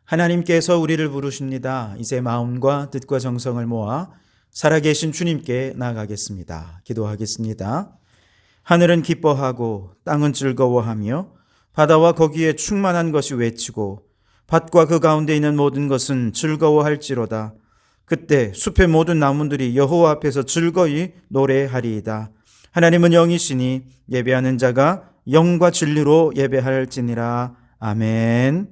하나님께서 우리를 부르십니다. 이제 마음과 뜻과 정성을 모아 살아계신 주님께 나아가겠습니다. 기도하겠습니다. 하늘은 기뻐하고 땅은 즐거워하며 바다와 거기에 충만한 것이 외치고 밭과 그 가운데 있는 모든 것은 즐거워할지로다. 그때 숲의 모든 나무들이 여호와 앞에서 즐거이 노래하리이다. 하나님은 영이시니 예배하는 자가 영과 진리로 예배할지니라. 아멘.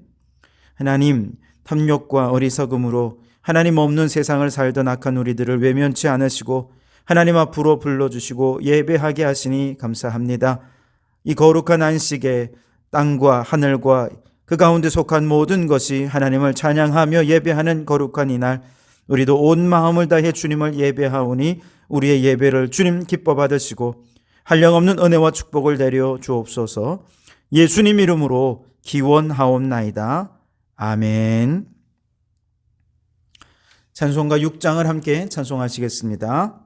하나님, 탐욕과 어리석음으로 하나님 없는 세상을 살던 악한 우리들을 외면치 않으시고 하나님 앞으로 불러주시고 예배하게 하시니 감사합니다. 이 거룩한 안식에 땅과 하늘과 그 가운데 속한 모든 것이 하나님을 찬양하며 예배하는 거룩한 이날, 우리도 온 마음을 다해 주님을 예배하오니 우리의 예배를 주님 기뻐 받으시고 한량없는 은혜와 축복을 내려 주옵소서. 예수님 이름으로 기원하옵나이다. 아멘. 찬송가 6장을 함께 찬송하시겠습니다.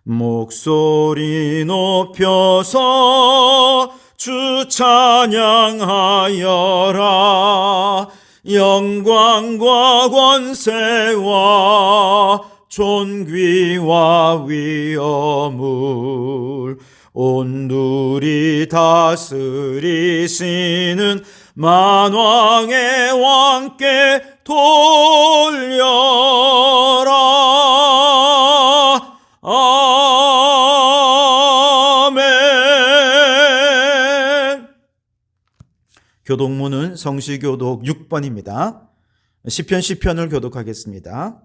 목소리 높여서 주 찬양하여라. 영광과 권세와 존귀와 위엄을 온누리 다스리시는 만왕의 왕께 돌려라. 아멘. 교독문은 성시교독 6번입니다. 시편을 교독하겠습니다.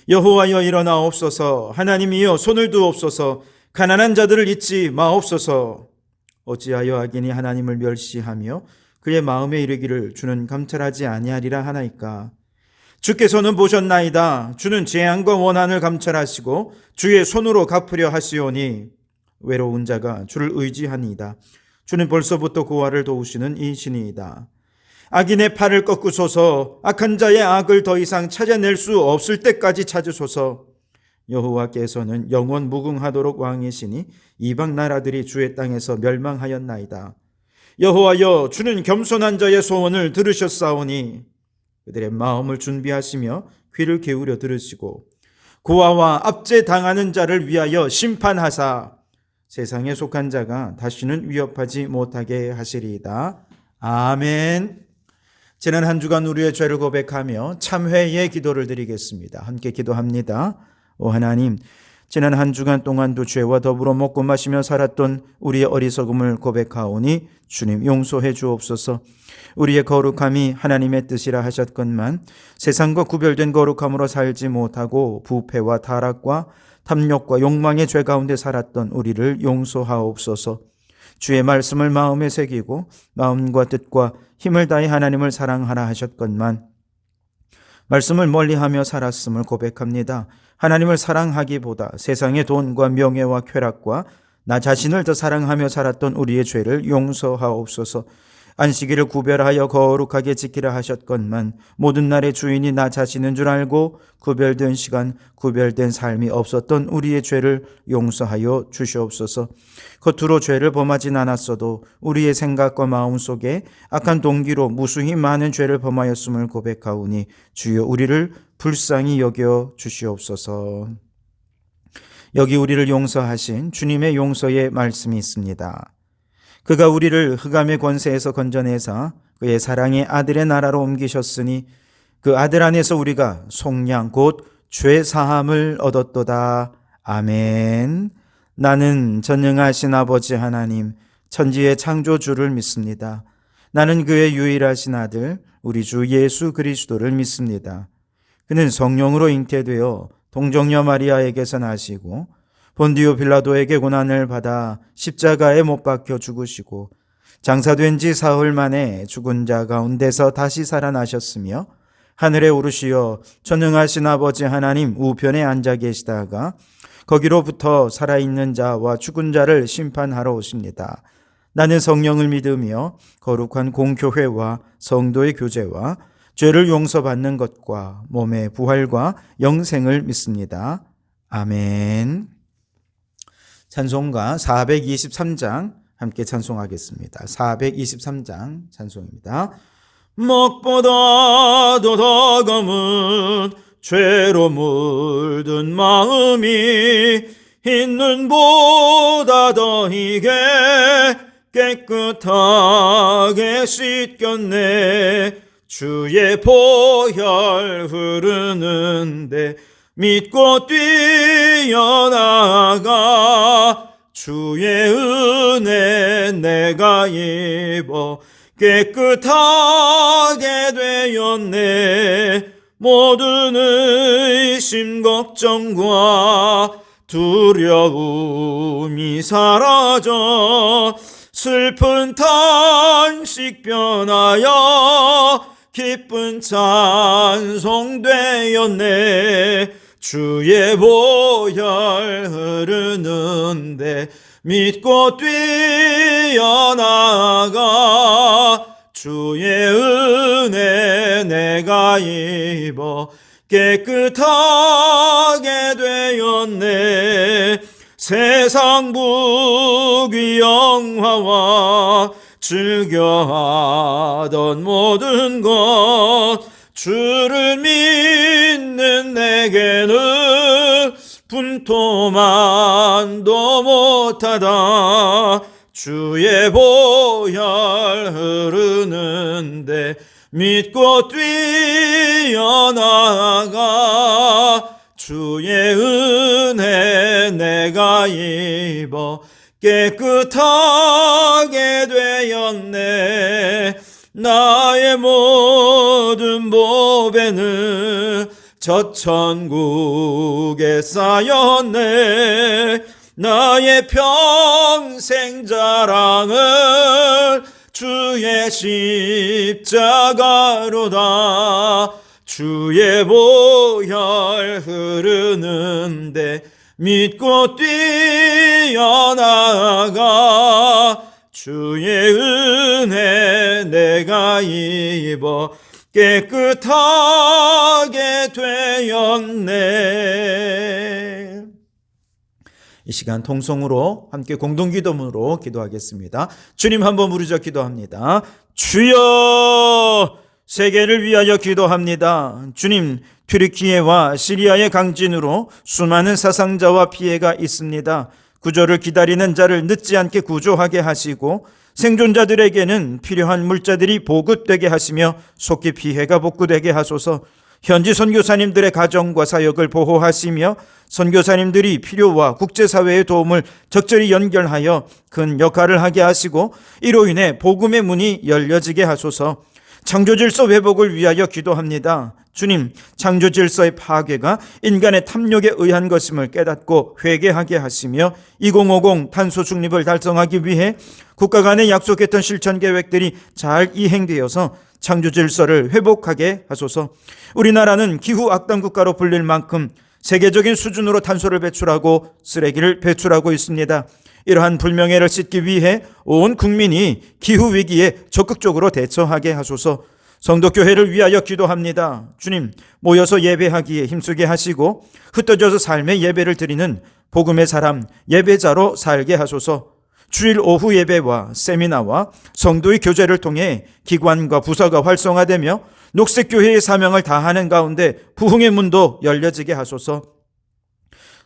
여호와여 일어나옵소서. 하나님이여 손을 두옵소서. 가난한 자들을 잊지 마옵소서. 어찌하여 악인이 하나님을 멸시하며 그의 마음에 이르기를 주는 감찰하지 아니하리라 하나이까. 주께서는 보셨나이다. 주는 재앙과 원한을 감찰하시고 주의 손으로 갚으려 하시오니 외로운 자가 주를 의지하니이다. 주는 벌써부터 고아를 도우시는 이신이이다. 악인의 팔을 꺾으소서. 악한 자의 악을 더 이상 찾아낼 수 없을 때까지 찾으소서. 여호와께서는 영원 무궁하도록 왕이시니 이방 나라들이 주의 땅에서 멸망하였나이다. 여호와여 주는 겸손한 자의 소원을 들으셨사오니 그들의 마음을 준비하시며 귀를 기울여 들으시고 고아와 압제당하는 자를 위하여 심판하사 세상에 속한 자가 다시는 위협하지 못하게 하시리이다. 아멘. 지난 한 주간 우리의 죄를 고백하며 참회의 기도를 드리겠습니다. 함께 기도합니다. 오 하나님, 지난 한 주간 동안도 죄와 더불어 먹고 마시며 살았던 우리의 어리석음을 고백하오니 주님 용서해 주옵소서. 우리의 거룩함이 하나님의 뜻이라 하셨건만 세상과 구별된 거룩함으로 살지 못하고 부패와 타락과 탐욕과 욕망의 죄 가운데 살았던 우리를 용서하옵소서. 주의 말씀을 마음에 새기고 마음과 뜻과 힘을 다해 하나님을 사랑하라 하셨건만 말씀을 멀리하며 살았음을 고백합니다. 하나님을 사랑하기보다 세상의 돈과 명예와 쾌락과 나 자신을 더 사랑하며 살았던 우리의 죄를 용서하옵소서. 안식일을 구별하여 거룩하게 지키라 하셨건만 모든 날의 주인이 나 자신인 줄 알고 구별된 시간, 구별된 삶이 없었던 우리의 죄를 용서하여 주시옵소서. 겉으로 죄를 범하진 않았어도 우리의 생각과 마음 속에 악한 동기로 무수히 많은 죄를 범하였음을 고백하오니 주여 우리를 불쌍히 여겨 주시옵소서. 여기 우리를 용서하신 주님의 용서의 말씀이 있습니다. 그가 우리를 흑암의 권세에서 건져내사 그의 사랑의 아들의 나라로 옮기셨으니 그 아들 안에서 우리가 속량 곧 죄 사함을 얻었도다. 아멘. 나는 전능하신 아버지 하나님 천지의 창조주를 믿습니다. 나는 그의 유일하신 아들 우리 주 예수 그리스도를 믿습니다. 그는 성령으로 잉태되어 동정녀 마리아에게서 나시고 본디오 빌라도에게 고난을 받아 십자가에 못 박혀 죽으시고 장사된 지 사흘 만에 죽은 자 가운데서 다시 살아나셨으며 하늘에 오르시어 전능하신 아버지 하나님 우편에 앉아 계시다가 거기로부터 살아있는 자와 죽은 자를 심판하러 오십니다. 나는 성령을 믿으며 거룩한 공교회와 성도의 교제와 죄를 용서받는 것과 몸의 부활과 영생을 믿습니다. 아멘. 찬송가 423장 함께 찬송하겠습니다. 423장 찬송입니다. 먹보다도 더 검은 죄로 물든 마음이 흰눈보다 더 희게 깨끗하게 씻겼네. 주의 보혈 흐르는데 믿고 뛰어나가 주의 은혜 내가 입어 깨끗하게 되었네. 모든 의심 걱정과 두려움이 사라져 슬픈 탄식 변하여 기쁜 찬송 되었네. 주의 보혈 흐르는데 믿고 뛰어나가 주의 은혜 내가 입어 깨끗하게 되었네. 세상 부귀 영화와 즐겨하던 모든 것 주를 믿는 내게는 분토만도 못하다. 주의 보혈 흐르는데 믿고 뛰어나가 주의 은혜 내가 입어 깨끗하게 되었네. 나의 모든 보배는 저 천국에 쌓였네. 나의 평생 자랑은 주의 십자가로다. 주의 보혈 흐르는데 믿고 뛰어나가 주의 은혜 내가 입어 깨끗하게 되었네. 이 시간 통성으로 함께 공동기도문으로 기도하겠습니다. 주님 한번 부르짖어 기도합니다. 주여, 세계를 위하여 기도합니다. 주님, 튀르키예와 시리아의 강진으로 수많은 사상자와 피해가 있습니다. 구조를 기다리는 자를 늦지 않게 구조하게 하시고 생존자들에게는 필요한 물자들이 보급되게 하시며 속히 피해가 복구되게 하소서. 현지 선교사님들의 가정과 사역을 보호하시며 선교사님들이 필요와 국제사회의 도움을 적절히 연결하여 큰 역할을 하게 하시고 이로 인해 복음의 문이 열려지게 하소서. 창조질서 회복을 위하여 기도합니다. 주님, 창조질서의 파괴가 인간의 탐욕에 의한 것임을 깨닫고 회개하게 하시며 2050 탄소 중립을 달성하기 위해 국가 간에 약속했던 실천 계획들이 잘 이행되어서 창조질서를 회복하게 하소서. 우리나라는 기후 악당 국가로 불릴 만큼 세계적인 수준으로 탄소를 배출하고 쓰레기를 배출하고 있습니다. 이러한 불명예를 씻기 위해 온 국민이 기후위기에 적극적으로 대처하게 하소서. 성도교회를 위하여 기도합니다. 주님, 모여서 예배하기에 힘쓰게 하시고 흩어져서 삶의 예배를 드리는 복음의 사람, 예배자로 살게 하소서. 주일 오후 예배와 세미나와 성도의 교제를 통해 기관과 부서가 활성화되며 녹색교회의 사명을 다하는 가운데 부흥의 문도 열려지게 하소서.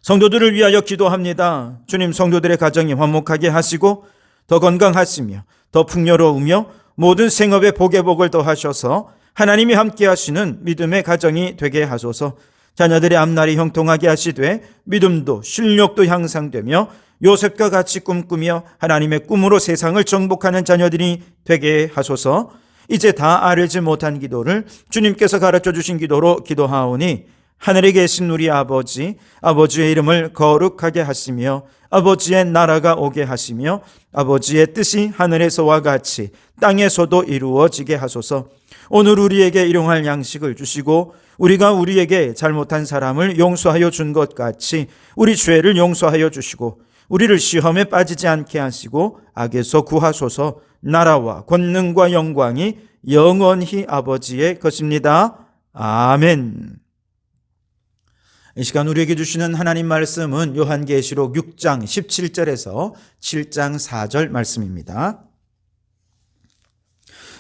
성도들을 위하여 기도합니다. 주님, 성도들의 가정이 화목하게 하시고 더 건강하시며 더 풍요로우며 모든 생업의 복의 복을 더하셔서 하나님이 함께 하시는 믿음의 가정이 되게 하소서. 자녀들의 앞날이 형통하게 하시되 믿음도 실력도 향상되며 요셉과 같이 꿈꾸며 하나님의 꿈으로 세상을 정복하는 자녀들이 되게 하소서. 이제 다 아뢰지 못한 기도를 주님께서 가르쳐 주신 기도로 기도하오니 하늘에 계신 우리 아버지, 아버지의 이름을 거룩하게 하시며 아버지의 나라가 오게 하시며 아버지의 뜻이 하늘에서와 같이 땅에서도 이루어지게 하소서. 오늘 우리에게 일용할 양식을 주시고 우리가 우리에게 잘못한 사람을 용서하여 준 것 같이 우리 죄를 용서하여 주시고 우리를 시험에 빠지지 않게 하시고 악에서 구하소서. 나라와 권능과 영광이 영원히 아버지의 것입니다. 아멘. 이 시간 우리에게 주시는 하나님 말씀은 요한계시록 6장 17절에서 7장 4절 말씀입니다.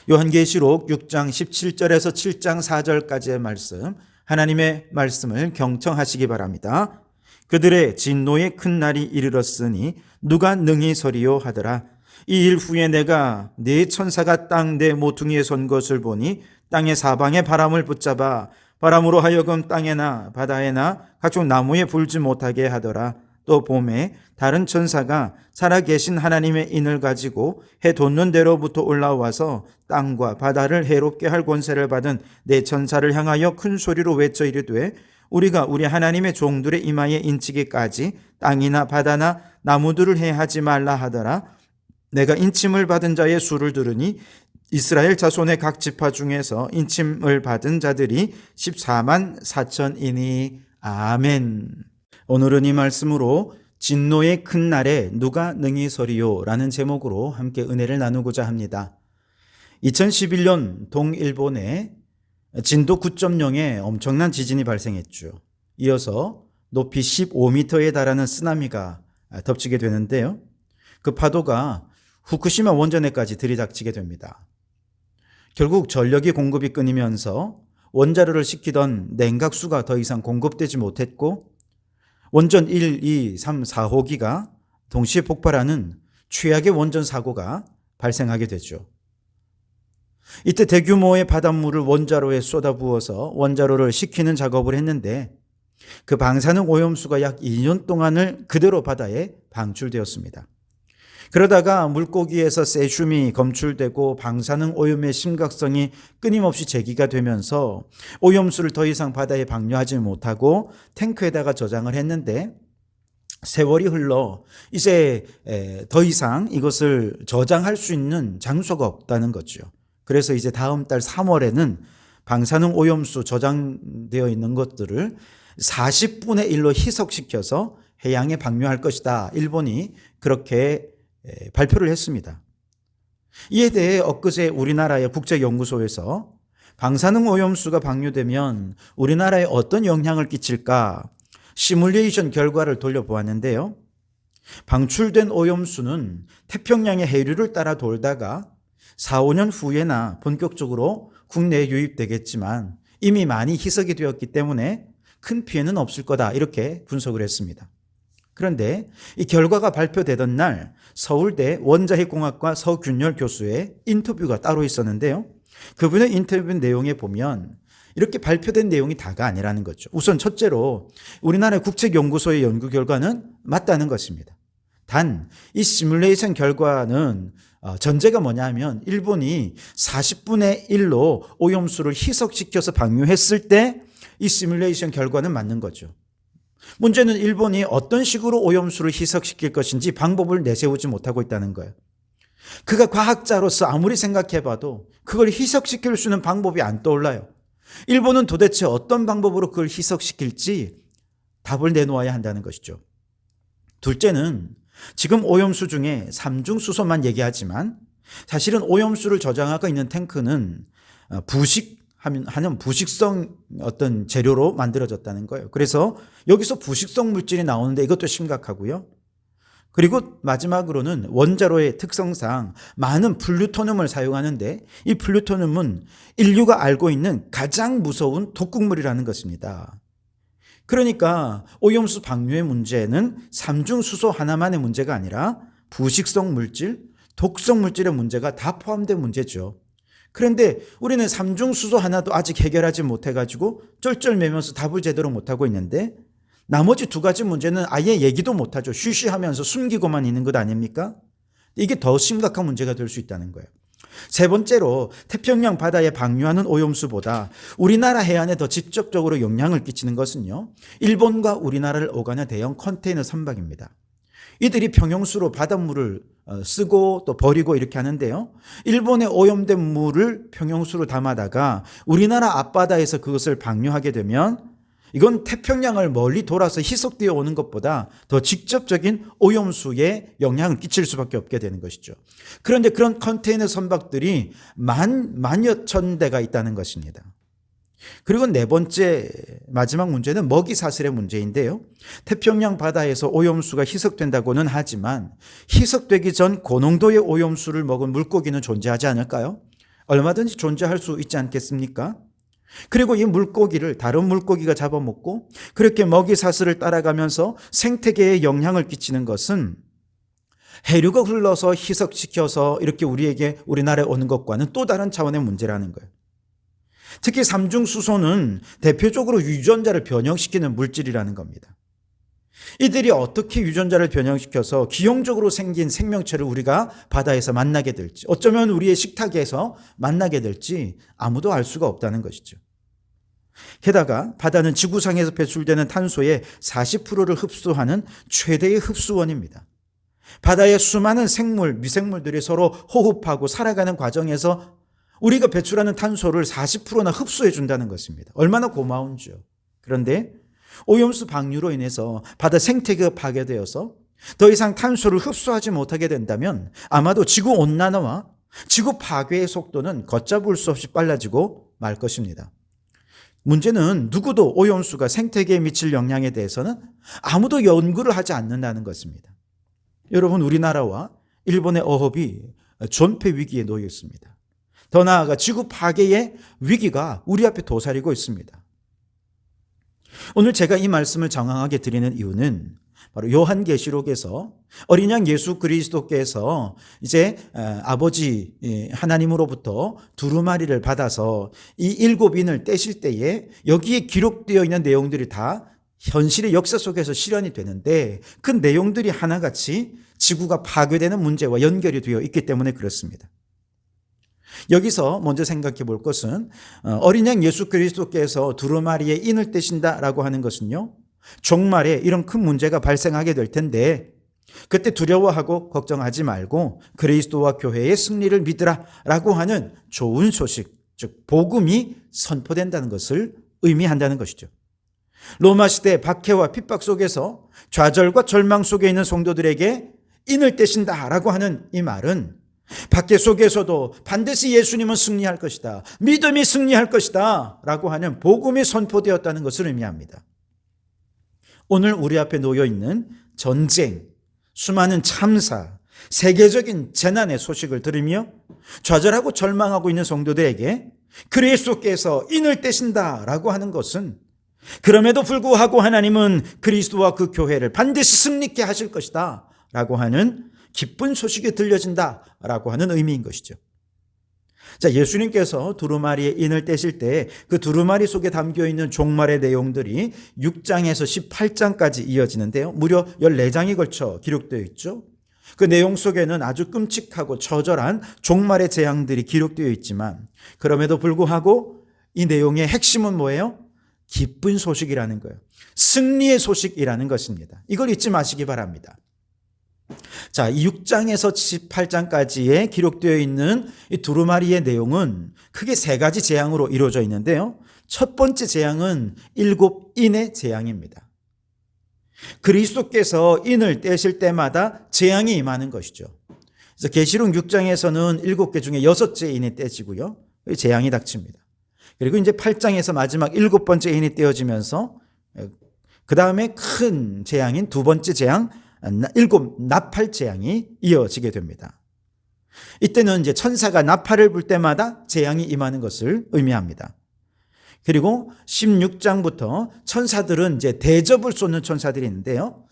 요한계시록 6장 17절에서 7장 4절까지의 말씀, 하나님의 말씀을 경청하시기 바랍니다. 그들의 진노의 큰 날이 이르렀으니 누가 능히 서리요 하더라. 이 일 후에 내가 네 천사가 땅 내 모퉁이에 선 것을 보니 땅의 사방에 바람을 붙잡아 바람으로 하여금 땅에나 바다에나 각종 나무에 불지 못하게 하더라. 또 봄에 다른 천사가 살아계신 하나님의 인을 가지고 해 돋는 데로부터 올라와서 땅과 바다를 해롭게 할 권세를 받은 네 천사를 향하여 큰 소리로 외쳐 이르되 우리가 우리 하나님의 종들의 이마에 인치기까지 땅이나 바다나 나무들을 해하지 말라 하더라. 내가 인침을 받은 자의 수를 들으니 이스라엘 자손의 각 지파 중에서 인침을 받은 자들이 14만 4천이니. 아멘. 오늘은 이 말씀으로 진노의 큰 날에 누가 능히 서리요 라는 제목으로 함께 은혜를 나누고자 합니다. 2011년 동일본에 진도 9.0의 엄청난 지진이 발생했죠. 이어서 높이 15m에 달하는 쓰나미가 덮치게 되는데요. 그 파도가 후쿠시마 원전에까지 들이닥치게 됩니다. 결국 전력이 공급이 끊이면서 원자로를 식히던 냉각수가 더 이상 공급되지 못했고 원전 1, 2, 3, 4호기가 동시에 폭발하는 최악의 원전 사고가 발생하게 되죠. 이때 대규모의 바닷물을 원자로에 쏟아부어서 원자로를 식히는 작업을 했는데 그 방사능 오염수가 약 2년 동안을 그대로 바다에 방출되었습니다. 그러다가 물고기에서 세슘이 검출되고 방사능 오염의 심각성이 끊임없이 제기가 되면서 오염수를 더 이상 바다에 방류하지 못하고 탱크에다가 저장을 했는데 세월이 흘러 이제 더 이상 이것을 저장할 수 있는 장소가 없다는 거죠. 그래서 이제 다음 달 3월에는 방사능 오염수 저장되어 있는 것들을 40분의 1로 희석시켜서 해양에 방류할 것이다. 일본이 그렇게 발표를 했습니다. 이에 대해 엊그제 우리나라의 국제연구소에서 방사능 오염수가 방류되면 우리나라에 어떤 영향을 끼칠까 시뮬레이션 결과를 돌려보았는데요. 방출된 오염수는 태평양의 해류를 따라 돌다가 4, 5년 후에나 본격적으로 국내에 유입되겠지만 이미 많이 희석이 되었기 때문에 큰 피해는 없을 거다 이렇게 분석을 했습니다. 그런데 이 결과가 발표되던 날 서울대 원자핵공학과 서균열 교수의 인터뷰가 따로 있었는데요. 그분의 인터뷰 내용에 보면 이렇게 발표된 내용이 다가 아니라는 거죠. 우선 첫째로 우리나라 국책연구소의 연구 결과는 맞다는 것입니다. 단 이 시뮬레이션 결과는 전제가 뭐냐면 일본이 40분의 1로 오염수를 희석시켜서 방류했을 때 이 시뮬레이션 결과는 맞는 거죠. 문제는 일본이 어떤 식으로 오염수를 희석시킬 것인지 방법을 내세우지 못하고 있다는 거예요. 그가 과학자로서 아무리 생각해봐도 그걸 희석시킬 수 있는 방법이 안 떠올라요. 일본은 도대체 어떤 방법으로 그걸 희석시킬지 답을 내놓아야 한다는 것이죠. 둘째는 지금 오염수 중에 삼중수소만 얘기하지만 사실은 오염수를 저장하고 있는 탱크는 하는 부식성 어떤 재료로 만들어졌다는 거예요. 그래서 여기서 부식성 물질이 나오는데 이것도 심각하고요. 그리고 마지막으로는 원자로의 특성상 많은 플루토늄을 사용하는데 이 플루토늄은 인류가 알고 있는 가장 무서운 독극물이라는 것입니다. 그러니까 오염수 방류의 문제는 삼중수소 하나만의 문제가 아니라 부식성 물질, 독성 물질의 문제가 다 포함된 문제죠. 그런데 우리는 삼중수소 하나도 아직 해결하지 못해가지고 쩔쩔매면서 답을 제대로 못하고 있는데 나머지 두 가지 문제는 아예 얘기도 못하죠. 쉬쉬하면서 숨기고만 있는 것 아닙니까? 이게 더 심각한 문제가 될 수 있다는 거예요. 세 번째로 태평양 바다에 방류하는 오염수보다 우리나라 해안에 더 직접적으로 영향을 끼치는 것은요. 일본과 우리나라를 오가는 대형 컨테이너 선박입니다. 이들이 평형수로 바닷물을 쓰고 또 버리고 이렇게 하는데요. 일본의 오염된 물을 평형수로 담아다가 우리나라 앞바다에서 그것을 방류하게 되면 이건 태평양을 멀리 돌아서 희석되어 오는 것보다 더 직접적인 오염수에 영향을 끼칠 수밖에 없게 되는 것이죠. 그런데 그런 컨테이너 선박들이 만여 천 대가 있다는 것입니다. 그리고 네 번째 마지막 문제는 먹이 사슬의 문제인데요. 태평양 바다에서 오염수가 희석된다고는 하지만 희석되기 전 고농도의 오염수를 먹은 물고기는 존재하지 않을까요? 얼마든지 존재할 수 있지 않겠습니까? 그리고 이 물고기를 다른 물고기가 잡아먹고 그렇게 먹이 사슬을 따라가면서 생태계에 영향을 끼치는 것은 해류가 흘러서 희석시켜서 이렇게 우리나라에 오는 것과는 또 다른 차원의 문제라는 거예요. 특히 삼중수소는 대표적으로 유전자를 변형시키는 물질이라는 겁니다. 이들이 어떻게 유전자를 변형시켜서 기형적으로 생긴 생명체를 우리가 바다에서 만나게 될지, 어쩌면 우리의 식탁에서 만나게 될지 아무도 알 수가 없다는 것이죠. 게다가 바다는 지구상에서 배출되는 탄소의 40%를 흡수하는 최대의 흡수원입니다. 바다의 수많은 생물, 미생물들이 서로 호흡하고 살아가는 과정에서 우리가 배출하는 탄소를 40%나 흡수해 준다는 것입니다. 얼마나 고마운지요. 그런데 오염수 방류로 인해서 바다 생태계가 파괴되어서 더 이상 탄소를 흡수하지 못하게 된다면 아마도 지구 온난화와 지구 파괴의 속도는 걷잡을 수 없이 빨라지고 말 것입니다. 문제는 누구도 오염수가 생태계에 미칠 영향에 대해서는 아무도 연구를 하지 않는다는 것입니다. 여러분, 우리나라와 일본의 어업이 존폐 위기에 놓여 있습니다. 더 나아가 지구 파괴의 위기가 우리 앞에 도사리고 있습니다. 오늘 제가 이 말씀을 장황하게 드리는 이유는 바로 요한계시록에서 어린 양 예수 그리스도께서 이제 아버지 하나님으로부터 두루마리를 받아서 이 7인을 떼실 때에 여기에 기록되어 있는 내용들이 다 현실의 역사 속에서 실현이 되는데 그 내용들이 하나같이 지구가 파괴되는 문제와 연결이 되어 있기 때문에 그렇습니다. 여기서 먼저 생각해 볼 것은 어린 양 예수 그리스도께서 두루마리에 인을 떼신다라고 하는 것은요, 종말에 이런 큰 문제가 발생하게 될 텐데 그때 두려워하고 걱정하지 말고 그리스도와 교회의 승리를 믿으라라고 하는 좋은 소식, 즉 복음이 선포된다는 것을 의미한다는 것이죠. 로마 시대 박해와 핍박 속에서 좌절과 절망 속에 있는 성도들에게 인을 떼신다라고 하는 이 말은 박해 속에서도 반드시 예수님은 승리할 것이다, 믿음이 승리할 것이다 라고 하는 복음이 선포되었다는 것을 의미합니다. 오늘 우리 앞에 놓여 있는 전쟁, 수많은 참사, 세계적인 재난의 소식을 들으며 좌절하고 절망하고 있는 성도들에게 그리스도께서 인을 떼신다라고 하는 것은 그럼에도 불구하고 하나님은 그리스도와 그 교회를 반드시 승리케 하실 것이다 라고 하는 기쁜 소식이 들려진다라고 하는 의미인 것이죠. 자, 예수님께서 두루마리에 인을 떼실 때 그 두루마리 속에 담겨 있는 종말의 내용들이 6장에서 18장까지 이어지는데요. 무려 14장에 걸쳐 기록되어 있죠. 그 내용 속에는 아주 끔찍하고 처절한 종말의 재앙들이 기록되어 있지만 그럼에도 불구하고 이 내용의 핵심은 뭐예요? 기쁜 소식이라는 거예요. 승리의 소식이라는 것입니다. 이걸 잊지 마시기 바랍니다. 자, 이 6장에서 18장까지에 기록되어 있는 이 두루마리의 내용은 크게 3가지 재앙으로 이루어져 있는데요. 첫 번째 재앙은 7인의 재앙입니다. 그리스도께서 인을 떼실 때마다 재앙이 임하는 것이죠. 그래서 계시록 6장에서는 7개 중에 6째 인이 떼지고요. 재앙이 닥칩니다. 그리고 이제 8장에서 마지막 7번째 인이 떼어지면서 그 다음에 큰 재앙인 두 번째 재앙, 7 나팔 재앙이 이어지게 됩니다. 이때는 이제 천사가 나팔을 불 때마다 재앙이 임하는 것을 의미합니다. 그리고 16장부터 천사들은 이제 대접을 쏟는 천사들이 있는데요.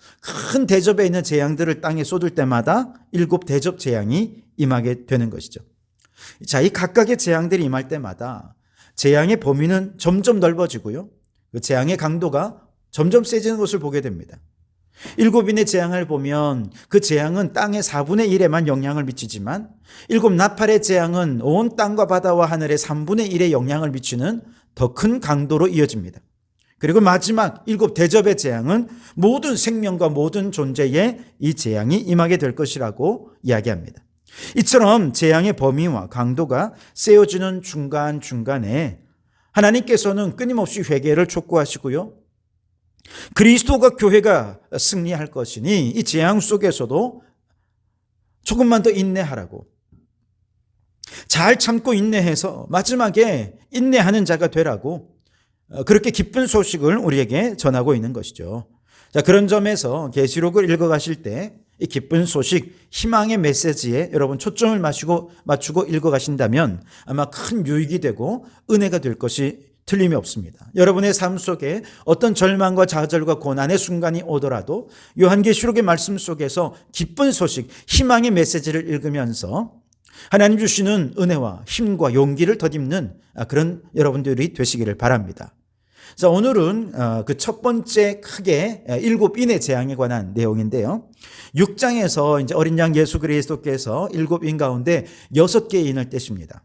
큰 대접에 있는 재앙들을 땅에 쏟을 때마다 7 대접 재앙이 임하게 되는 것이죠. 자, 이 각각의 재앙들이 임할 때마다 재앙의 범위는 점점 넓어지고요. 그 재앙의 강도가 점점 세지는 것을 보게 됩니다. 7인의 재앙을 보면 그 재앙은 땅의 4분의 1에만 영향을 미치지만 7 나팔의 재앙은 온 땅과 바다와 하늘의 3분의 1에 영향을 미치는 더 큰 강도로 이어집니다. 그리고 마지막 7 대접의 재앙은 모든 생명과 모든 존재에 이 재앙이 임하게 될 것이라고 이야기합니다. 이처럼 재앙의 범위와 강도가 세워지는 중간중간에 하나님께서는 끊임없이 회개를 촉구하시고요. 그리스도가 교회가 승리할 것이니 이 재앙 속에서도 조금만 더 인내하라고, 잘 참고 인내해서 마지막에 인내하는 자가 되라고 그렇게 기쁜 소식을 우리에게 전하고 있는 것이죠. 자, 그런 점에서 계시록을 읽어가실 때 이 기쁜 소식, 희망의 메시지에 여러분 초점을 맞추고 읽어가신다면 아마 큰 유익이 되고 은혜가 될 것이 틀림이 없습니다. 여러분의 삶 속에 어떤 절망과 좌절과 고난의 순간이 오더라도 요한계시록의 말씀 속에서 기쁜 소식, 희망의 메시지를 읽으면서 하나님 주시는 은혜와 힘과 용기를 덧입는 그런 여러분들이 되시기를 바랍니다. 자, 오늘은 그 첫 번째 크게 7인의 재앙에 관한 내용인데요. 6장에서 이제 어린 양 예수 그리스도께서 7인 가운데 6개의 인을 떼십니다.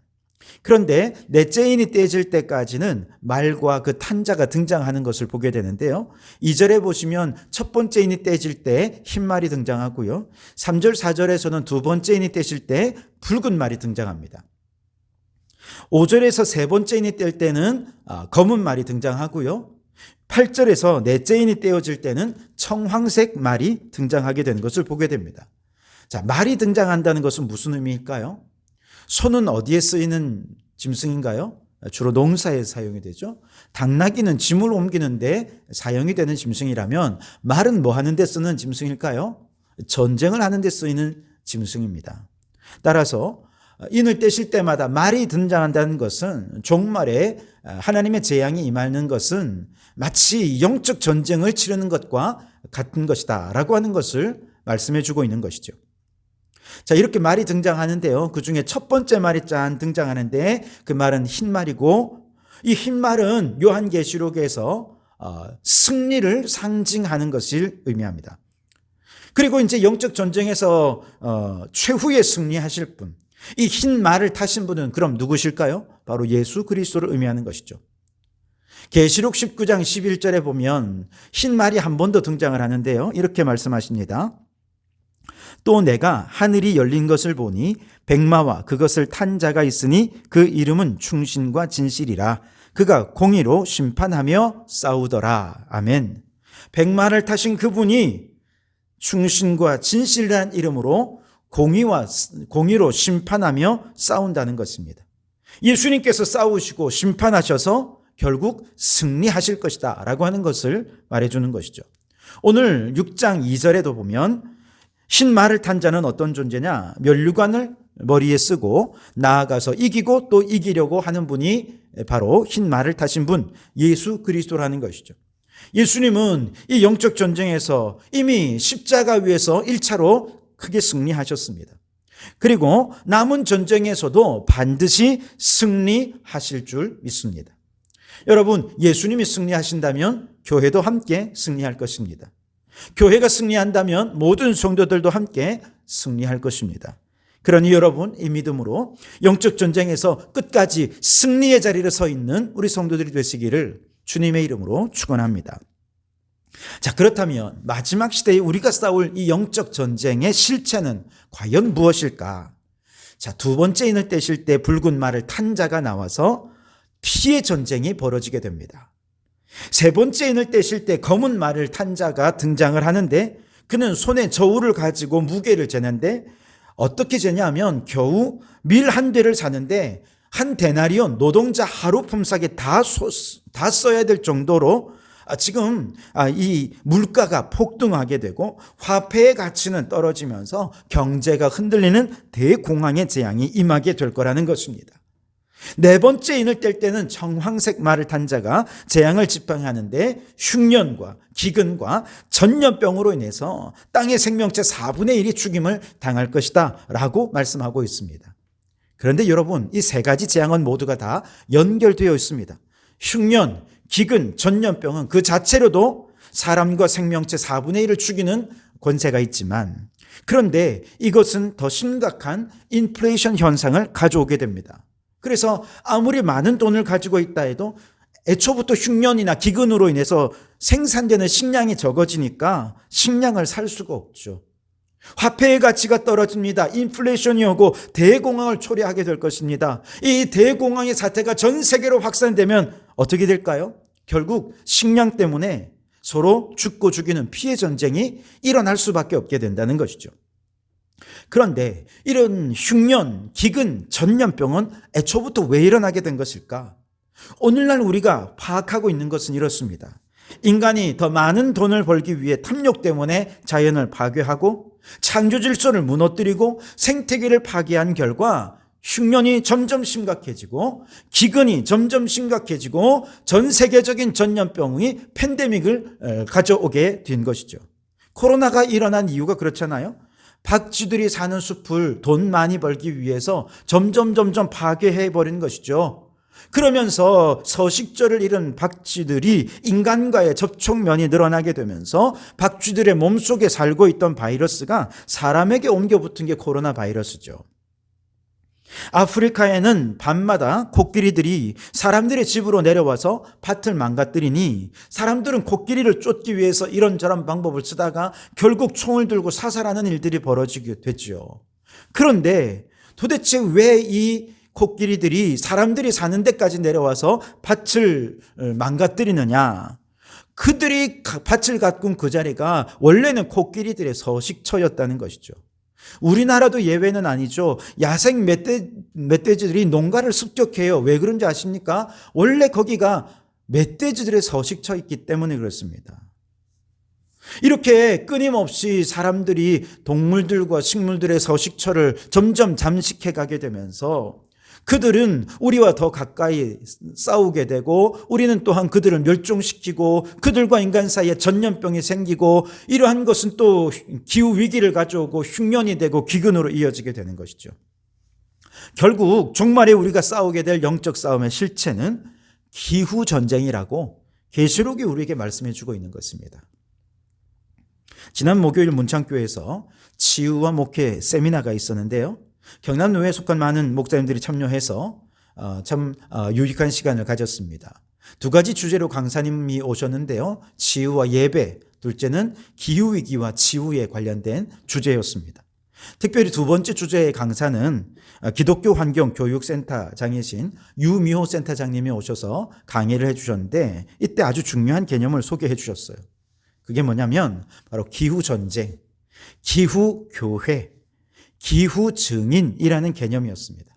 그런데 넷째 인이 떼질 때까지는 말과 그 탄자가 등장하는 것을 보게 되는데요. 2절에 보시면 첫 번째 인이 떼질 때 흰 말이 등장하고요. 3절, 4절에서는 두 번째 인이 떼질 때 붉은 말이 등장합니다. 5절에서 세 번째 인이 뗄 때는 검은 말이 등장하고요. 8절에서 넷째 인이 떼어질 때는 청황색 말이 등장하게 되는 것을 보게 됩니다. 자, 말이 등장한다는 것은 무슨 의미일까요? 소는 어디에 쓰이는 짐승인가요? 주로 농사에 사용이 되죠. 당나귀는 짐을 옮기는데 사용이 되는 짐승이라면 말은 뭐 하는 데 쓰는 짐승일까요? 전쟁을 하는 데 쓰이는 짐승입니다. 따라서 인을 떼실 때마다 말이 등장한다는 것은 종말에 하나님의 재앙이 임하는 것은 마치 영적 전쟁을 치르는 것과 같은 것이다 라고 하는 것을 말씀해 주고 있는 것이죠. 자, 이렇게 말이 등장하는데요. 그 중에 첫 번째 말이 등장하는데 그 말은 흰 말이고, 이 흰 말은 요한계시록에서 승리를 상징하는 것을 의미합니다. 그리고 이제 영적 전쟁에서 최후의 승리하실 분, 이 흰 말을 타신 분은 그럼 누구실까요? 바로 예수 그리스도를 의미하는 것이죠. 계시록 19장 11절에 보면 흰 말이 한 번 더 등장을 하는데요. 이렇게 말씀하십니다. 또 내가 하늘이 열린 것을 보니 백마와 그것을 탄 자가 있으니 그 이름은 충신과 진실이라. 그가 공의로 심판하며 싸우더라. 아멘. 백마를 타신 그분이 충신과 진실이라는 이름으로 공의로 심판하며 싸운다는 것입니다. 예수님께서 싸우시고 심판하셔서 결국 승리하실 것이다 라고 하는 것을 말해주는 것이죠. 오늘 6장 2절에도 보면 흰 말을 탄 자는 어떤 존재냐? 면류관을 머리에 쓰고 나아가서 이기고 또 이기려고 하는 분이 바로 흰 말을 타신 분, 예수 그리스도라는 것이죠. 예수님은 이 영적 전쟁에서 이미 십자가 위에서 1차로 크게 승리하셨습니다. 그리고 남은 전쟁에서도 반드시 승리하실 줄 믿습니다. 여러분, 예수님이 승리하신다면 교회도 함께 승리할 것입니다. 교회가 승리한다면 모든 성도들도 함께 승리할 것입니다. 그러니 여러분, 이 믿음으로 영적 전쟁에서 끝까지 승리의 자리에 서 있는 우리 성도들이 되시기를 주님의 이름으로 축원합니다. 자, 그렇다면 마지막 시대에 우리가 싸울 이 영적 전쟁의 실체는 과연 무엇일까? 자, 두 번째 인을 떼실 때 붉은 말을 탄 자가 나와서 피의 전쟁이 벌어지게 됩니다. 세 번째 인을 떼실 때 검은 말을 탄 자가 등장을 하는데 그는 손에 저울을 가지고 무게를 재는데 어떻게 재냐면 겨우 밀 한 대를 사는데 한 데나리온 노동자 하루 품삯에 다 써야 될 정도로 지금 이 물가가 폭등하게 되고 화폐의 가치는 떨어지면서 경제가 흔들리는 대공황의 재앙이 임하게 될 거라는 것입니다. 네 번째 인을 뗄 때는 청황색 말을 탄 자가 재앙을 집행하는데 흉년과 기근과 전염병으로 인해서 땅의 생명체 4분의 1이 죽임을 당할 것이다 라고 말씀하고 있습니다. 그런데 여러분, 이 세 가지 재앙은 모두가 다 연결되어 있습니다. 흉년, 기근, 전염병은 그 자체로도 사람과 생명체 4분의 1을 죽이는 권세가 있지만 그런데 이것은 더 심각한 인플레이션 현상을 가져오게 됩니다. 그래서 아무리 많은 돈을 가지고 있다 해도 애초부터 흉년이나 기근으로 인해서 생산되는 식량이 적어지니까 식량을 살 수가 없죠. 화폐의 가치가 떨어집니다. 인플레이션이 오고 대공황을 초래하게 될 것입니다. 이 대공황의 사태가 전 세계로 확산되면 어떻게 될까요? 결국 식량 때문에 서로 죽고 죽이는 피해 전쟁이 일어날 수밖에 없게 된다는 것이죠. 그런데 이런 흉년, 기근, 전염병은 애초부터 왜 일어나게 된 것일까? 오늘날 우리가 파악하고 있는 것은 이렇습니다. 인간이 더 많은 돈을 벌기 위해 탐욕 때문에 자연을 파괴하고 창조 질서를 무너뜨리고 생태계를 파괴한 결과 흉년이 점점 심각해지고 기근이 점점 심각해지고 전 세계적인 전염병이 팬데믹을 가져오게 된 것이죠. 코로나가 일어난 이유가 그렇잖아요. 박쥐들이 사는 숲을 돈 많이 벌기 위해서 점점 파괴해버린 것이죠. 그러면서 서식처를 잃은 박쥐들이 인간과의 접촉면이 늘어나게 되면서 박쥐들의 몸속에 살고 있던 바이러스가 사람에게 옮겨 붙은 게 코로나 바이러스죠. 아프리카에는 밤마다 코끼리들이 사람들의 집으로 내려와서 밭을 망가뜨리니 사람들은 코끼리를 쫓기 위해서 이런저런 방법을 쓰다가 결국 총을 들고 사살하는 일들이 벌어지게 됐죠. 그런데 도대체 왜 이 코끼리들이 사람들이 사는 데까지 내려와서 밭을 망가뜨리느냐? 그들이 밭을 가꾼 그 자리가 원래는 코끼리들의 서식처였다는 것이죠. 우리나라도 예외는 아니죠. 야생 멧돼지들이 농가를 습격해요. 왜 그런지 아십니까? 원래 거기가 멧돼지들의 서식처였기 때문에 그렇습니다. 이렇게 끊임없이 사람들이 동물들과 식물들의 서식처를 점점 잠식해 가게 되면서 그들은 우리와 더 가까이 싸우게 되고 우리는 또한 그들을 멸종시키고 그들과 인간 사이에 전염병이 생기고 이러한 것은 또 기후위기를 가져오고 흉년이 되고 기근으로 이어지게 되는 것이죠. 결국 종말에 우리가 싸우게 될 영적 싸움의 실체는 기후전쟁이라고 계시록이 우리에게 말씀해 주고 있는 것입니다. 지난 목요일 문창교회에서 치유와 목회 세미나가 있었는데요. 경남노회에 속한 많은 목사님들이 참여해서 참 유익한 시간을 가졌습니다. 두 가지 주제로 강사님이 오셨는데요. 치유와 예배, 둘째는 기후위기와 치유에 관련된 주제였습니다. 특별히 두 번째 주제의 강사는 기독교 환경교육센터장이신 유미호 센터장님이 오셔서 강의를 해주셨는데 이때 아주 중요한 개념을 소개해 주셨어요. 그게 뭐냐면 바로 기후전쟁, 기후교회, 기후증인이라는 개념이었습니다.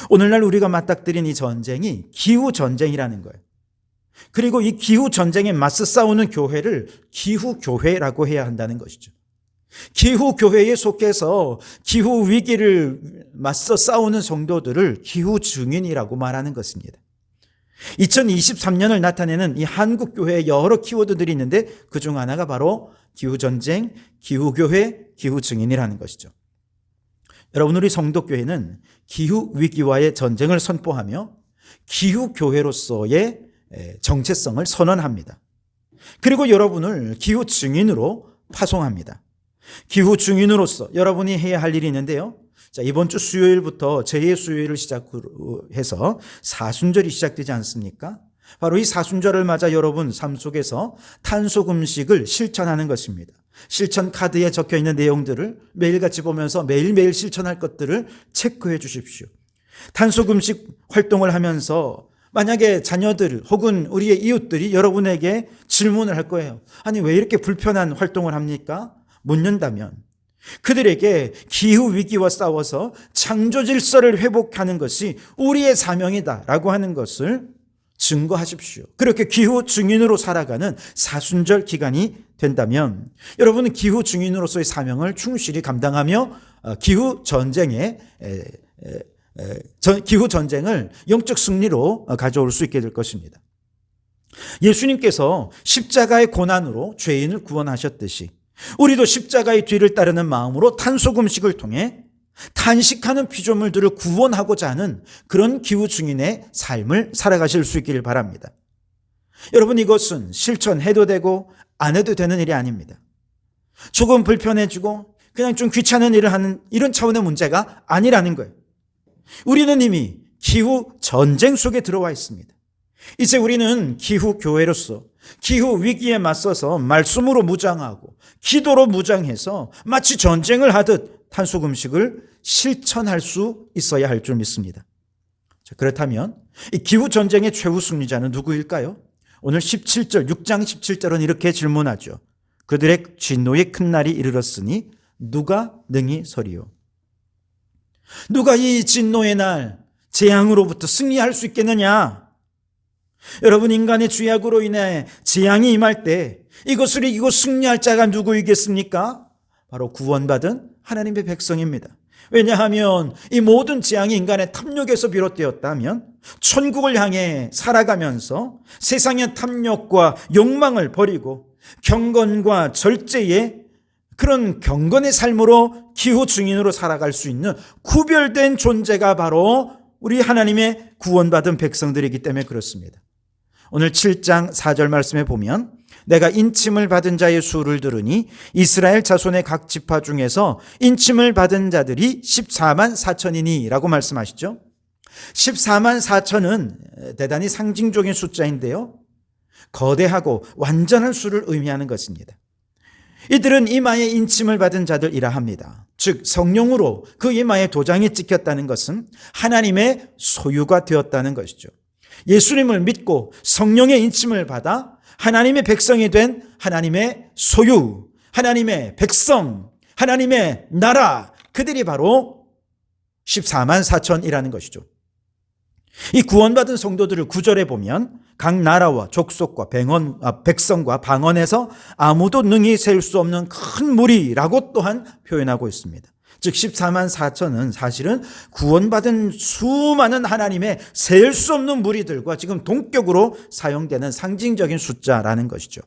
오늘날 우리가 맞닥뜨린 이 전쟁이 기후전쟁이라는 거예요. 그리고 이 기후전쟁에 맞서 싸우는 교회를 기후교회라고 해야 한다는 것이죠. 기후교회에 속해서 기후위기를 맞서 싸우는 성도들을 기후증인이라고 말하는 것입니다. 2023년을 나타내는 이 한국교회의 여러 키워드들이 있는데 그중 하나가 바로 기후전쟁, 기후교회, 기후증인이라는 것이죠. 여러분, 우리 성도교회는 기후위기와의 전쟁을 선포하며 기후교회로서의 정체성을 선언합니다. 그리고 여러분을 기후증인으로 파송합니다. 기후증인으로서 여러분이 해야 할 일이 있는데요. 자, 이번 주 수요일부터 제2의 수요일을 시작으로 해서 사순절이 시작되지 않습니까? 바로 이 사순절을 맞아 여러분 삶 속에서 탄소금식을 실천하는 것입니다. 실천 카드에 적혀 있는 내용들을 매일같이 보면서 매일매일 실천할 것들을 체크해 주십시오. 탄소금식 활동을 하면서 만약에 자녀들 혹은 우리의 이웃들이 여러분에게 질문을 할 거예요. 아니, 왜 이렇게 불편한 활동을 합니까? 묻는다면 그들에게 기후위기와 싸워서 창조 질서를 회복하는 것이 우리의 사명이다라고 하는 것을 증거하십시오. 그렇게 기후 증인으로 살아가는 사순절 기간이 된다면 여러분은 기후 증인으로서의 사명을 충실히 감당하며 기후 전쟁을 영적 승리로 가져올 수 있게 될 것입니다. 예수님께서 십자가의 고난으로 죄인을 구원하셨듯이 우리도 십자가의 뒤를 따르는 마음으로 탄소금식을 통해 탄식하는 피조물들을 구원하고자 하는 그런 기후 증인의 삶을 살아가실 수 있기를 바랍니다. 여러분, 이것은 실천해도 되고 안 해도 되는 일이 아닙니다. 조금 불편해지고 그냥 좀 귀찮은 일을 하는 이런 차원의 문제가 아니라는 거예요. 우리는 이미 기후 전쟁 속에 들어와 있습니다. 이제 우리는 기후 교회로서 기후 위기에 맞서서 말씀으로 무장하고 기도로 무장해서 마치 전쟁을 하듯 탄소금식을 실천할 수 있어야 할 줄 믿습니다. 자, 그렇다면 이 기후전쟁의 최후 승리자는 누구일까요? 오늘 17절, 6장 17절은 이렇게 질문하죠. 그들의 진노의 큰 날이 이르렀으니 누가 능히 서리요? 누가 이 진노의 날, 재앙으로부터 승리할 수 있겠느냐? 여러분, 인간의 죄악으로 인해 재앙이 임할 때 이것을 이기고 승리할 자가 누구이겠습니까? 바로 구원받은 하나님의 백성입니다. 왜냐하면 이 모든 재앙이 인간의 탐욕에서 비롯되었다면 천국을 향해 살아가면서 세상의 탐욕과 욕망을 버리고 경건과 절제의 그런 경건의 삶으로 기후 증인으로 살아갈 수 있는 구별된 존재가 바로 우리 하나님의 구원받은 백성들이기 때문에 그렇습니다. 오늘 7장 4절 말씀에 보면 내가 인침을 받은 자의 수를 들으니 이스라엘 자손의 각 지파 중에서 인침을 받은 자들이 14만 4천이니 라고 말씀하시죠. 14만 4천은 대단히 상징적인 숫자인데요, 거대하고 완전한 수를 의미하는 것입니다. 이들은 이마에 인침을 받은 자들이라 합니다. 즉 성령으로 그 이마에 도장이 찍혔다는 것은 하나님의 소유가 되었다는 것이죠. 예수님을 믿고 성령의 인침을 받아 하나님의 백성이 된 하나님의 소유, 하나님의 백성, 하나님의 나라, 그들이 바로 14만 4천이라는 것이죠. 이 구원받은 성도들을 9절에 보면 각 나라와 족속과 백성과 방언에서 아무도 능히 셀 수 없는 큰 무리라고 또한 표현하고 있습니다. 즉 14만 4천은 사실은 구원받은 수많은 하나님의 셀 수 없는 무리들과 지금 동격으로 사용되는 상징적인 숫자라는 것이죠.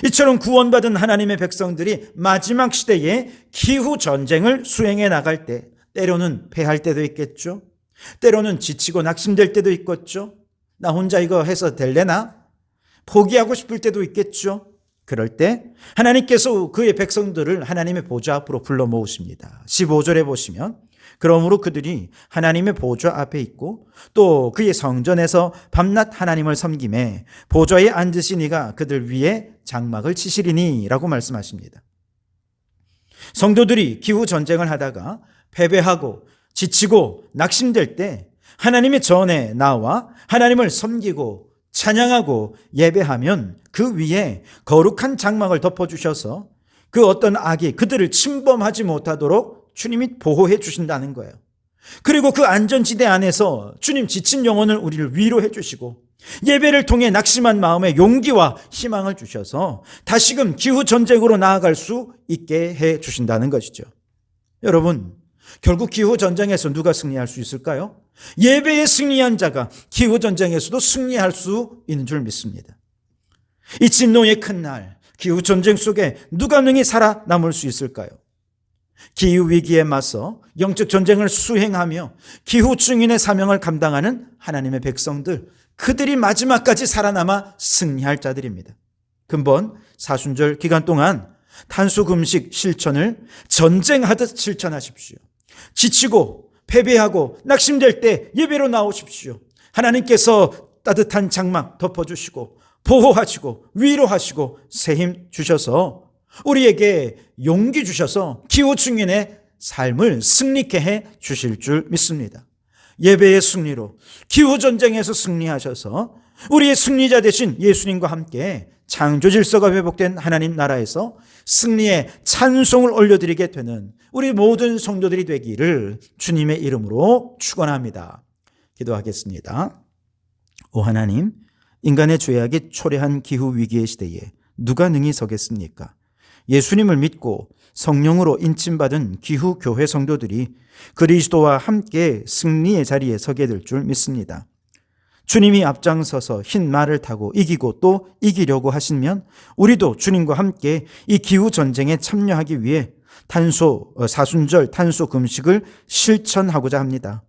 이처럼 구원받은 하나님의 백성들이 마지막 시대에 기후 전쟁을 수행해 나갈 때 때로는 패할 때도 있겠죠. 때로는 지치고 낙심될 때도 있겠죠. 나 혼자 이거 해서 될래나? 포기하고 싶을 때도 있겠죠. 그럴 때 하나님께서 그의 백성들을 하나님의 보좌 앞으로 불러 모으십니다. 15절에 보시면 그러므로 그들이 하나님의 보좌 앞에 있고 또 그의 성전에서 밤낮 하나님을 섬기매 보좌에 앉으신 이가 그들 위에 장막을 치시리니 라고 말씀하십니다. 성도들이 기후 전쟁을 하다가 패배하고 지치고 낙심될 때 하나님의 전에 나와 하나님을 섬기고 찬양하고 예배하면 그 위에 거룩한 장막을 덮어주셔서 그 어떤 악이 그들을 침범하지 못하도록 주님이 보호해 주신다는 거예요. 그리고 그 안전지대 안에서 주님 지친 영혼을 우리를 위로해 주시고 예배를 통해 낙심한 마음에 용기와 희망을 주셔서 다시금 기후 전쟁으로 나아갈 수 있게 해 주신다는 것이죠. 여러분, 결국 기후 전쟁에서 누가 승리할 수 있을까요? 예배에 승리한 자가 기후 전쟁에서도 승리할 수 있는 줄 믿습니다. 이 진노의 큰 날, 기후 전쟁 속에 누가 능히 살아남을 수 있을까요? 기후 위기에 맞서 영적 전쟁을 수행하며 기후 증인의 사명을 감당하는 하나님의 백성들, 그들이 마지막까지 살아남아 승리할 자들입니다. 근본 사순절 기간 동안 탄소 금식 실천을 전쟁하듯 실천하십시오. 지치고 패배하고 낙심될 때 예배로 나오십시오. 하나님께서 따뜻한 장막 덮어주시고 보호하시고 위로하시고 새 힘 주셔서 우리에게 용기 주셔서 기후 증인의 삶을 승리케 해 주실 줄 믿습니다. 예배의 승리로 기후 전쟁에서 승리하셔서 우리의 승리자 되신 예수님과 함께 창조 질서가 회복된 하나님 나라에서 승리의 찬송을 올려드리게 되는 우리 모든 성도들이 되기를 주님의 이름으로 축원합니다. 기도하겠습니다. 오 하나님, 인간의 죄악이 초래한 기후 위기의 시대에 누가 능히 서겠습니까? 예수님을 믿고 성령으로 인침받은 기후 교회 성도들이 그리스도와 함께 승리의 자리에 서게 될 줄 믿습니다. 주님이 앞장서서 흰 말을 타고 이기고 또 이기려고 하시면 우리도 주님과 함께 이 기후 전쟁에 참여하기 위해 사순절 탄소 금식을 실천하고자 합니다.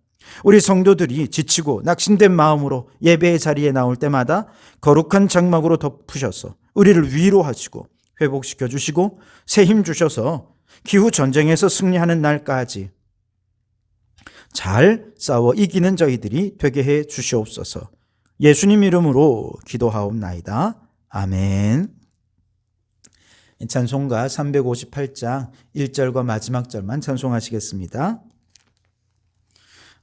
우리 성도들이 지치고 낙심된 마음으로 예배의 자리에 나올 때마다 거룩한 장막으로 덮으셔서 우리를 위로하시고 회복시켜 주시고 새 힘 주셔서 기후 전쟁에서 승리하는 날까지 잘 싸워 이기는 저희들이 되게 해 주시옵소서. 예수님 이름으로 기도하옵나이다. 아멘. 찬송가 358장 1절과 마지막 절만 찬송하시겠습니다.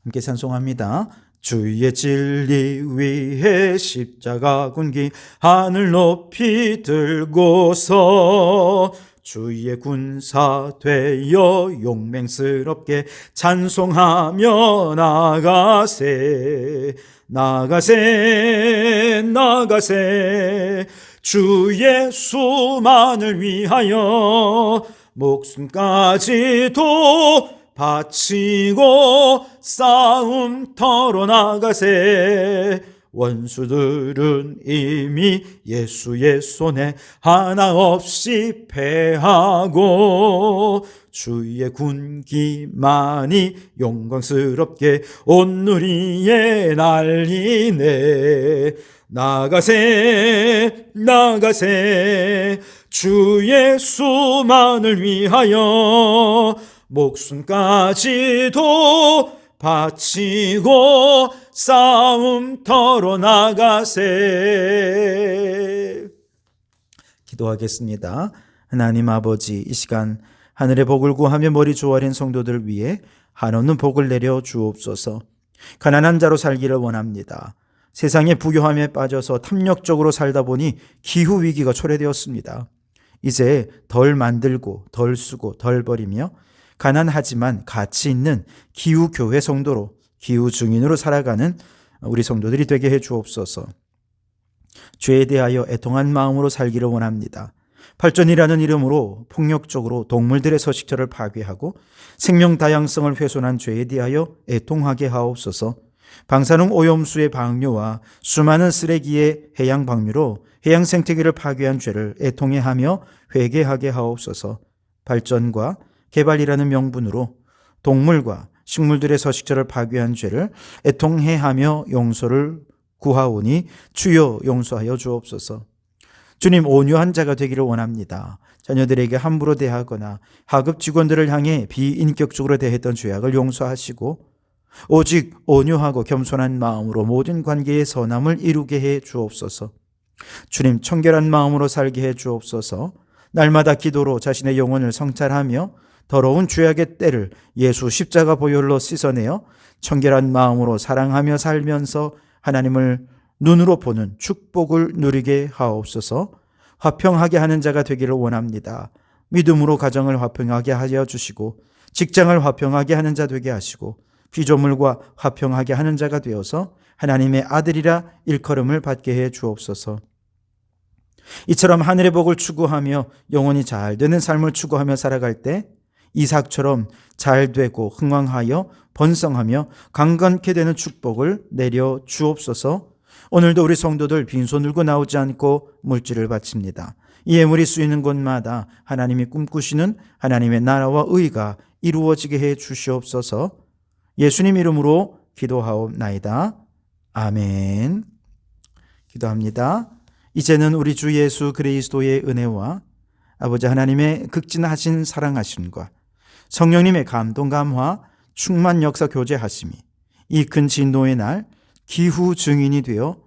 함께 찬송합니다. 주의 진리 위에 십자가 군기 하늘 높이 들고서 주의 군사 되어 용맹스럽게 찬송하며 나가세 나가세 나가세 주 예수만을 위하여 목숨까지도 바치고 싸움터로 나가세. 원수들은 이미 예수의 손에 하나 없이 패하고 주의 군기만이 영광스럽게 온 누리에 날리네. 나가세 나가세 주 예수만을 위하여 목숨까지도 바치고 싸움터로 나가세. 기도하겠습니다. 하나님 아버지, 이 시간 하늘의 복을 구하며 머리 조아린 성도들을 위해 한없는 복을 내려 주옵소서. 가난한 자로 살기를 원합니다. 세상의 부유함에 빠져서 탐욕적으로 살다 보니 기후위기가 초래되었습니다. 이제 덜 만들고 덜 쓰고 덜 버리며 가난하지만 가치 있는 기후교회 성도로, 기후증인으로 살아가는 우리 성도들이 되게 해 주옵소서. 죄에 대하여 애통한 마음으로 살기를 원합니다. 발전이라는 이름으로 폭력적으로 동물들의 서식처를 파괴하고 생명 다양성을 훼손한 죄에 대하여 애통하게 하옵소서. 방사능 오염수의 방류와 수많은 쓰레기의 해양 방류로 해양 생태계를 파괴한 죄를 애통해하며 회개하게 하옵소서. 발전과 개발이라는 명분으로 동물과 식물들의 서식처를 파괴한 죄를 애통해하며 용서를 구하오니 주여 용서하여 주옵소서. 주님, 온유한 자가 되기를 원합니다. 자녀들에게 함부로 대하거나 하급 직원들을 향해 비인격적으로 대했던 죄악을 용서하시고 오직 온유하고 겸손한 마음으로 모든 관계의 선함을 이루게 해 주옵소서. 주님, 청결한 마음으로 살게 해 주옵소서. 날마다 기도로 자신의 영혼을 성찰하며 더러운 죄악의 때를 예수 십자가 보혈로 씻어내어 청결한 마음으로 사랑하며 살면서 하나님을 눈으로 보는 축복을 누리게 하옵소서. 화평하게 하는 자가 되기를 원합니다. 믿음으로 가정을 화평하게 하여 주시고 직장을 화평하게 하는 자 되게 하시고 피조물과 화평하게 하는 자가 되어서 하나님의 아들이라 일컬음을 받게 해 주옵소서. 이처럼 하늘의 복을 추구하며 영혼이 잘 되는 삶을 추구하며 살아갈 때 이삭처럼 잘 되고 흥왕하여 번성하며 강건케 되는 축복을 내려 주옵소서. 오늘도 우리 성도들 빈손 들고 나오지 않고 물질을 바칩니다. 이 예물이 쓰이는 곳마다 하나님이 꿈꾸시는 하나님의 나라와 의가 이루어지게 해 주시옵소서. 예수님 이름으로 기도하옵나이다. 아멘. 기도합니다. 이제는 우리 주 예수 그리스도의 은혜와 아버지 하나님의 극진하신 사랑하심과 성령님의 감동 감화 충만 역사 교제하심이 이 큰 진노의 날 기후 증인이 되어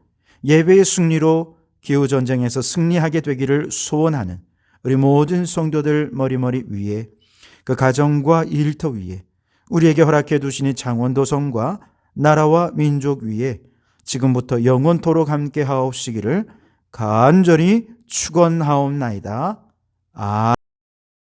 예배의 승리로 기후전쟁에서 승리하게 되기를 소원하는 우리 모든 성도들 머리머리 위에, 그 가정과 일터 위에, 우리에게 허락해 두시니 창원도성과 나라와 민족 위에 지금부터 영원토록 함께 하옵시기를 간절히 축원하옵나이다.